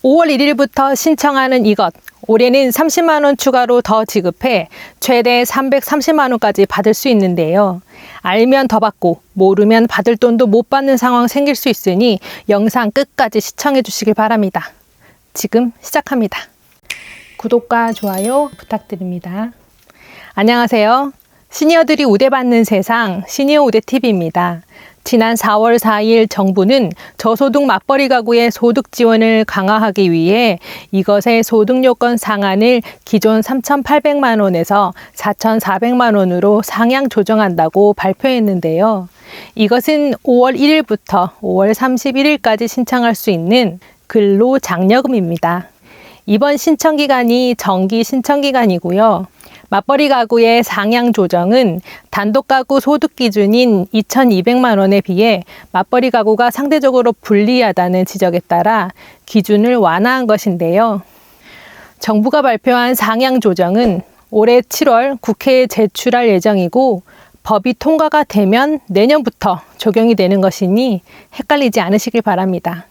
5월 1일부터 신청하는 이것, 올해는 30만 원 추가로 더 지급해 최대 330만 원까지 받을 수 있는데요. 알면 더 받고 모르면 받을 돈도 못 받는 상황 생길 수 있으니 영상 끝까지 시청해 주시길 바랍니다. 지금 시작합니다. 구독과 좋아요 부탁드립니다. 안녕하세요. 시니어들이 우대받는 세상 시니어 우대TV입니다. 지난 4월 4일 정부는 저소득 맞벌이 가구의 소득 지원을 강화하기 위해 이것의 소득 요건 상한을 기존 3,800만 원에서 4,400만 원으로 상향 조정한다고 발표했는데요. 이것은 5월 1일부터 5월 31일까지 신청할 수 있는 근로장려금입니다. 이번 신청 기간이 정기 신청 기간이고요. 맞벌이 가구의 상향 조정은 단독 가구 소득 기준인 2,200만 원에 비해 맞벌이 가구가 상대적으로 불리하다는 지적에 따라 기준을 완화한 것인데요. 정부가 발표한 상향 조정은 올해 7월 국회에 제출할 예정이고 법이 통과가 되면 내년부터 적용이 되는 것이니 헷갈리지 않으시길 바랍니다.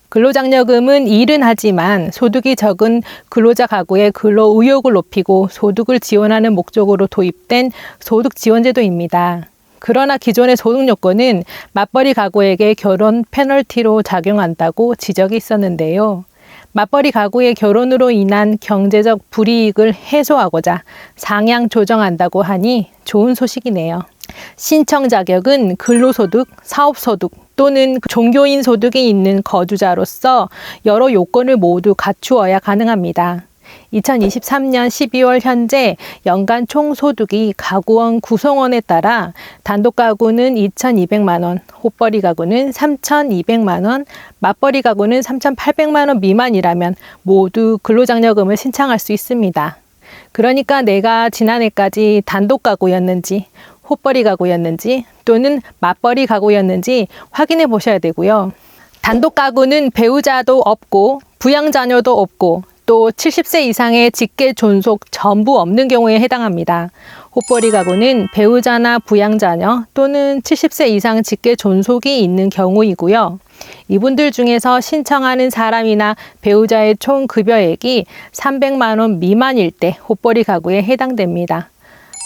근로장려금은 일은 하지만 소득이 적은 근로자 가구의 근로 의욕을 높이고 소득을 지원하는 목적으로 도입된 소득지원제도입니다. 그러나 기존의 소득 요건은 맞벌이 가구에게 결혼 페널티로 작용한다고 지적이 있었는데요. 맞벌이 가구의 결혼으로 인한 경제적 불이익을 해소하고자 상향 조정한다고 하니 좋은 소식이네요. 신청 자격은 근로소득, 사업소득 또는 종교인 소득이 있는 거주자로서 여러 요건을 모두 갖추어야 가능합니다. 2023년 12월 현재 연간 총소득이 가구원 구성원에 따라 단독 가구는 2,200만 원, 호벌이 가구는 3,200만 원, 맞벌이 가구는 3,800만 원 미만이라면 모두 근로장려금을 신청할 수 있습니다. 그러니까 내가 지난해까지 단독 가구였는지 호벌이 가구였는지 또는 맞벌이 가구였는지 확인해 보셔야 되고요. 단독 가구는 배우자도 없고 부양자녀도 없고 또 70세 이상의 직계 존속 전부 없는 경우에 해당합니다. 호벌이 가구는 배우자나 부양자녀 또는 70세 이상 직계 존속이 있는 경우이고요. 이분들 중에서 신청하는 사람이나 배우자의 총 급여액이 300만 원 미만일 때 호벌이 가구에 해당됩니다.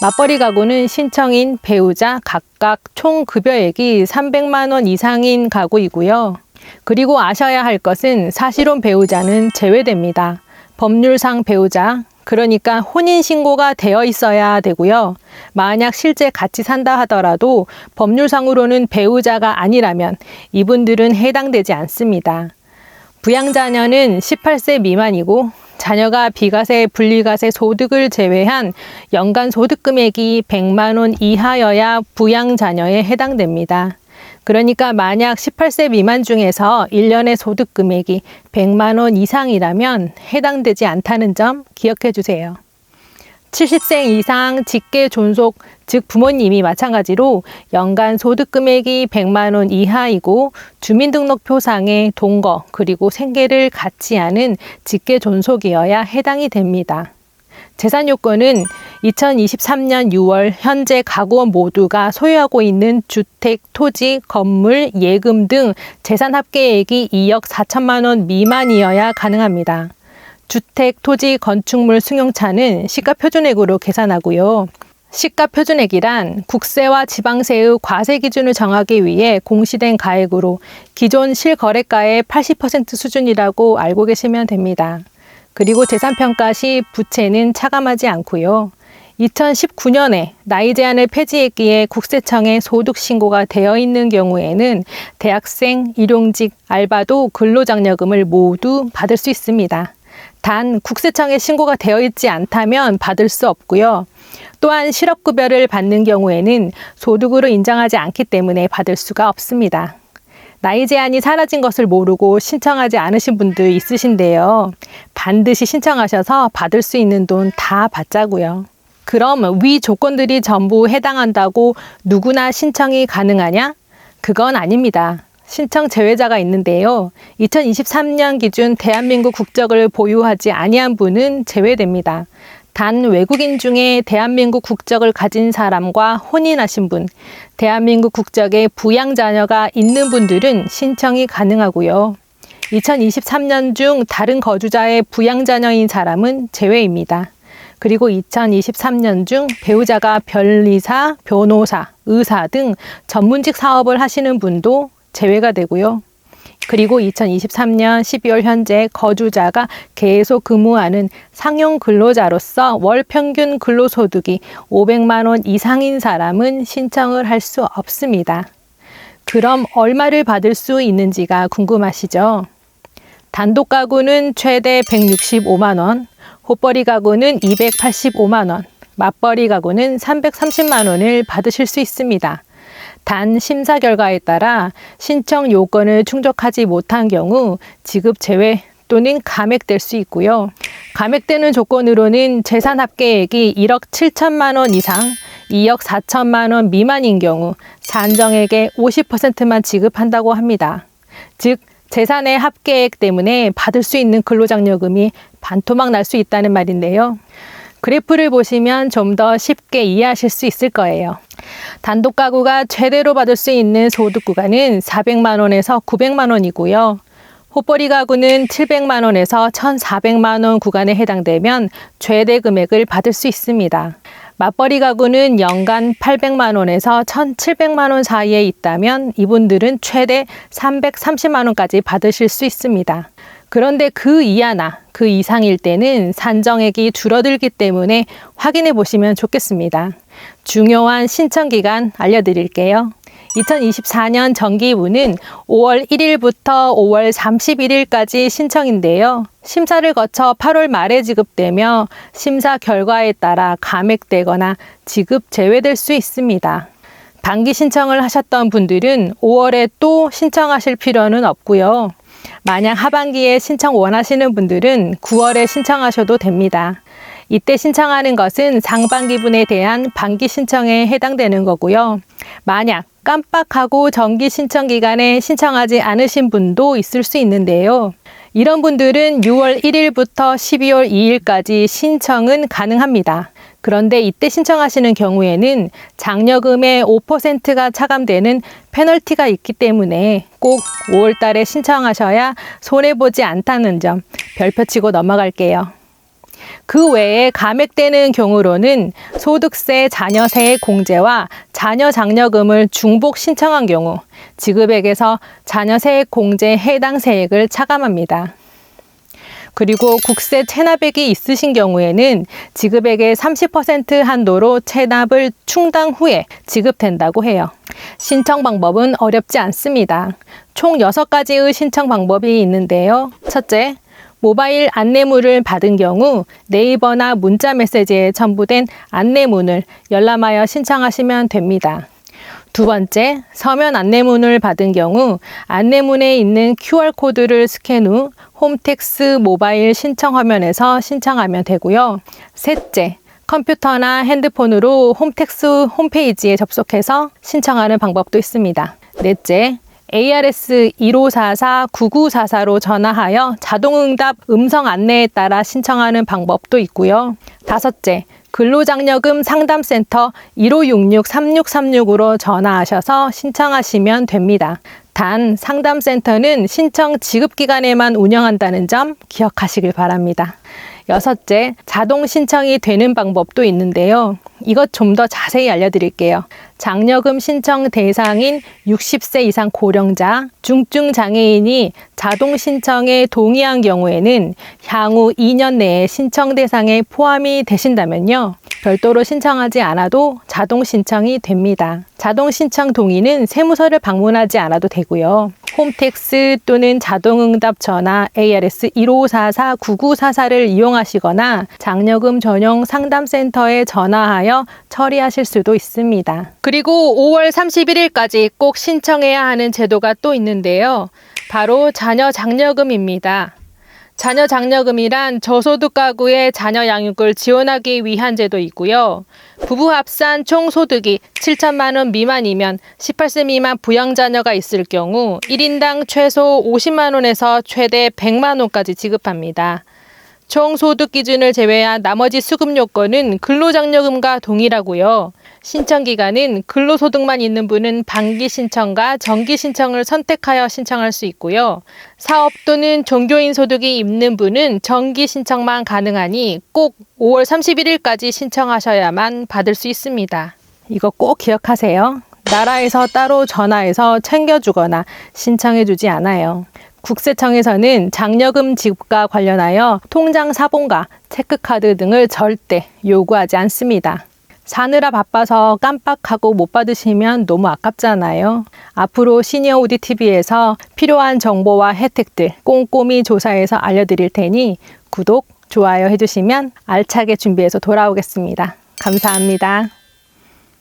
맞벌이 가구는 신청인 배우자 각각 총 급여액이 300만 원 이상인 가구이고요. 그리고 아셔야 할 것은 사실혼 배우자는 제외됩니다. 법률상 배우자, 그러니까 혼인신고가 되어 있어야 되고요. 만약 실제 같이 산다 하더라도 법률상으로는 배우자가 아니라면 이분들은 해당되지 않습니다. 부양자녀는 18세 미만이고 자녀가 비과세, 분리과세 소득을 제외한 연간 소득 금액이 100만 원 이하여야 부양자녀에 해당됩니다. 그러니까 만약 18세 미만 중에서 1년의 소득 금액이 100만 원 이상이라면 해당되지 않다는 점 기억해 주세요. 70세 이상 직계 존속, 즉 부모님이 마찬가지로 연간 소득 금액이 100만 원 이하이고 주민등록표상에 동거 그리고 생계를 갖지 않은 직계 존속이어야 해당이 됩니다. 재산 요건은 2023년 6월 현재 가구원 모두가 소유하고 있는 주택, 토지, 건물, 예금 등 재산 합계액이 2억 4천만 원 미만이어야 가능합니다. 주택, 토지, 건축물 승용차는 시가표준액으로 계산하고요. 시가표준액이란 국세와 지방세의 과세 기준을 정하기 위해 공시된 가액으로 기존 실거래가의 80% 수준이라고 알고 계시면 됩니다. 그리고 재산평가 시 부채는 차감하지 않고요. 2019년에 나이 제한을 폐지했기에 국세청에 소득 신고가 되어 있는 경우에는 대학생, 일용직, 알바도 근로장려금을 모두 받을 수 있습니다. 단 국세청에 신고가 되어 있지 않다면 받을 수 없고요. 또한 실업급여를 받는 경우에는 소득으로 인정하지 않기 때문에 받을 수가 없습니다. 나이 제한이 사라진 것을 모르고 신청하지 않으신 분들 있으신데요. 반드시 신청하셔서 받을 수 있는 돈 다 받자고요. 그럼 위 조건들이 전부 해당한다고 누구나 신청이 가능하냐? 그건 아닙니다. 신청 제외자가 있는데요. 2023년 기준 대한민국 국적을 보유하지 아니한 분은 제외됩니다. 단 외국인 중에 대한민국 국적을 가진 사람과 혼인하신 분, 대한민국 국적의 부양자녀가 있는 분들은 신청이 가능하고요. 2023년 중 다른 거주자의 부양자녀인 사람은 제외입니다. 그리고 2023년 중 배우자가 변리사, 변호사, 의사 등 전문직 사업을 하시는 분도 제외가 되고요. 그리고 2023년 12월 현재 거주자가 계속 근무하는 상용 근로자로서 월 평균 근로소득이 500만 원 이상인 사람은 신청을 할 수 없습니다. 그럼 얼마를 받을 수 있는지가 궁금하시죠? 단독 가구는 최대 165만 원, 호벌이 가구는 285만 원, 맞벌이 가구는 330만 원을 받으실 수 있습니다. 단 심사 결과에 따라 신청 요건을 충족하지 못한 경우 지급 제외 또는 감액될 수 있고요. 감액되는 조건으로는 재산 합계액이 1억 7천만 원 이상, 2억 4천만 원 미만인 경우 산정액의 50%만 지급한다고 합니다. 즉 재산의 합계액 때문에 받을 수 있는 근로장려금이 반토막 날 수 있다는 말인데요. 그래프를 보시면 좀 더 쉽게 이해하실 수 있을 거예요. 단독 가구가 최대로 받을 수 있는 소득 구간은 400만 원에서 900만 원이고요. 호벌이 가구는 700만 원에서 1,400만 원 구간에 해당되면 최대 금액을 받을 수 있습니다. 맞벌이 가구는 연간 800만 원에서 1,700만 원 사이에 있다면 이분들은 최대 330만 원까지 받으실 수 있습니다. 그런데 그 이하나 그 이상일 때는 산정액이 줄어들기 때문에 확인해 보시면 좋겠습니다. 중요한 신청 기간 알려드릴게요. 2024년 정기부는 5월 1일부터 5월 31일까지 신청인데요. 심사를 거쳐 8월 말에 지급되며 심사 결과에 따라 감액되거나 지급 제외될 수 있습니다. 단기 신청을 하셨던 분들은 5월에 또 신청하실 필요는 없고요. 만약 하반기에 신청 원하시는 분들은 9월에 신청하셔도 됩니다. 이때 신청하는 것은 상반기분에 대한 반기 신청에 해당되는 거고요. 만약 깜빡하고 정기 신청 기간에 신청하지 않으신 분도 있을 수 있는데요. 이런 분들은 6월 1일부터 12월 2일까지 신청은 가능합니다. 그런데 이때 신청하시는 경우에는 장려금의 5%가 차감되는 페널티가 있기 때문에 꼭 5월 달에 신청하셔야 손해보지 않다는 점 별표 치고 넘어갈게요. 그 외에 감액되는 경우로는 소득세, 자녀세액 공제와 자녀 장려금을 중복 신청한 경우 지급액에서 자녀세액 공제 해당 세액을 차감합니다. 그리고 국세 체납액이 있으신 경우에는 지급액의 30% 한도로 체납을 충당 후에 지급된다고 해요. 신청 방법은 어렵지 않습니다. 총 6가지의 신청 방법이 있는데요. 첫째, 모바일 안내문을 받은 경우 네이버나 문자 메시지에 첨부된 안내문을 열람하여 신청하시면 됩니다. 두 번째, 서면 안내문을 받은 경우 안내문에 있는 QR코드를 스캔 후 홈택스 모바일 신청 화면에서 신청하면 되고요. 셋째, 컴퓨터나 핸드폰으로 홈택스 홈페이지에 접속해서 신청하는 방법도 있습니다. 넷째, ARS 1544-9944로 전화하여 자동응답 음성 안내에 따라 신청하는 방법도 있고요. 다섯째, 근로장려금 상담센터 1566-3636으로 전화하셔서 신청하시면 됩니다. 단 상담센터는 신청 지급기간에만 운영한다는 점 기억하시길 바랍니다. 여섯째, 자동 신청이 되는 방법도 있는데요. 이것 좀 더 자세히 알려드릴게요. 장려금 신청 대상인 60세 이상 고령자, 중증 장애인이 자동 신청에 동의한 경우에는 향후 2년 내에 신청 대상에 포함이 되신다면요. 별도로 신청하지 않아도 자동 신청이 됩니다. 자동 신청 동의는 세무서를 방문하지 않아도 되고요. 홈택스 또는 자동응답 전화 ARS 1544-9944를 이용하시거나 장려금 전용 상담센터에 전화하여 처리하실 수도 있습니다. 그리고 5월 31일까지 꼭 신청해야 하는 제도가 또 있는데요. 바로 자녀 장려금입니다. 자녀 장려금이란 저소득 가구의 자녀 양육을 지원하기 위한 제도이고요. 부부 합산 총 소득이 7천만 원 미만이면 18세 미만 부양자녀가 있을 경우 1인당 최소 50만 원에서 최대 100만 원까지 지급합니다. 총 소득 기준을 제외한 나머지 수급 요건은 근로장려금과 동일하고요. 신청 기간은 근로소득만 있는 분은 반기 신청과 정기 신청을 선택하여 신청할 수 있고요. 사업 또는 종교인 소득이 있는 분은 정기 신청만 가능하니 꼭 5월 31일까지 신청하셔야만 받을 수 있습니다. 이거 꼭 기억하세요. 나라에서 따로 전화해서 챙겨주거나 신청해주지 않아요. 국세청에서는 장려금 지급과 관련하여 통장 사본과 체크카드 등을 절대 요구하지 않습니다. 사느라 바빠서 깜빡하고 못 받으시면 너무 아깝잖아요. 앞으로 시니어 ODTV에서 필요한 정보와 혜택들 꼼꼼히 조사해서 알려드릴 테니 구독, 좋아요 해주시면 알차게 준비해서 돌아오겠습니다. 감사합니다.